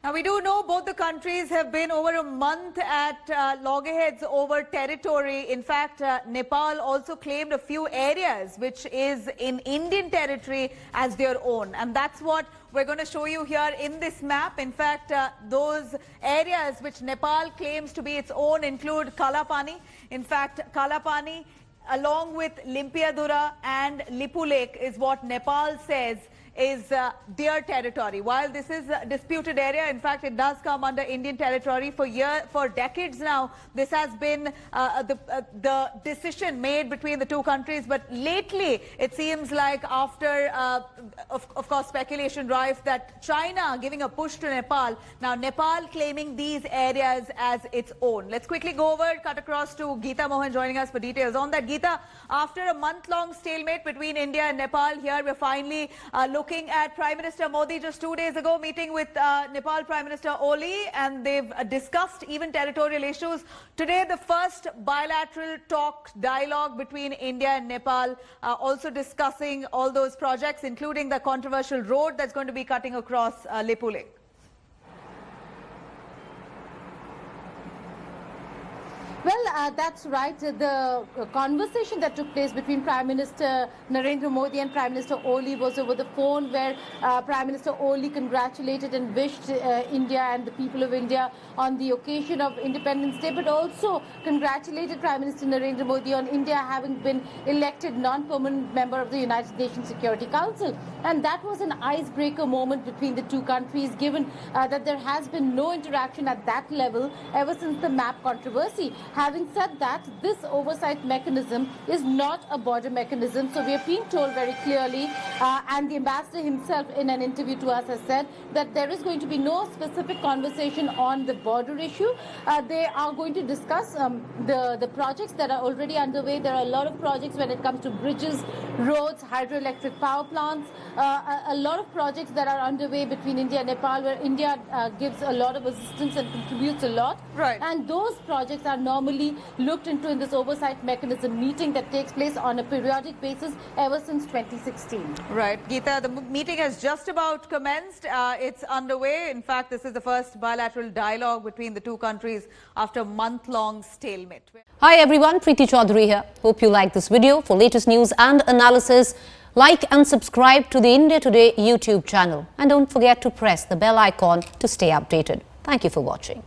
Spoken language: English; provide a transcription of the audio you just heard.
Now, we do know both the countries have been over a month at loggerheads over territory. In fact, Nepal also claimed a few areas which is in Indian territory as their own. And that's what we're going to show you here in this map. In fact, those areas which Nepal claims to be its own include Kalapani. In fact, Kalapani, along with Limpiadura and Lipu Lake, is what Nepal says is their territory. While this is a disputed area, in fact, it does come under Indian territory. For decades now, this has been the decision made between the two countries. But lately, it seems like after, of course, speculation rife that China giving a push to Nepal, now Nepal claiming these areas as its own. Let's quickly go over, cut across to Geeta Mohan joining us for details on that. Geeta, after a month-long stalemate between India and Nepal, here we're finally looking at Prime Minister Modi just 2 days ago meeting with Nepal Prime Minister Oli, and they've discussed even territorial issues. Today, the first bilateral dialogue between India and Nepal, also discussing all those projects, including the controversial road that's going to be cutting across Lipu Lake. Well, that's right. The conversation that took place between Prime Minister Narendra Modi and Prime Minister Oli was over the phone, where Prime Minister Oli congratulated and wished India and the people of India on the occasion of Independence Day, but also congratulated Prime Minister Narendra Modi on India having been elected non-permanent member of the United Nations Security Council. And that was an icebreaker moment between the two countries, given that there has been no interaction at that level ever since the map controversy. Having said that, this oversight mechanism is not a border mechanism. So we are being told very clearly, and the ambassador himself in an interview to us has said that there is going to be no specific conversation on the border issue. They are going to discuss the projects that are already underway. There are a lot of projects when it comes to bridges, roads, hydroelectric power plants, a lot of projects that are underway between India and Nepal, where India gives a lot of assistance and contributes a lot. Right. And those projects are normally looked into in this oversight mechanism meeting that takes place on a periodic basis ever since 2016. Right. Geeta, the meeting has just about commenced. It's underway. In fact, this is the first bilateral dialogue between the two countries after a month-long stalemate. Hi everyone, Preeti Chaudhary here. Hope you like this video. For latest news and analysis, like and subscribe to the India Today YouTube channel. And don't forget to press the bell icon to stay updated. Thank you for watching.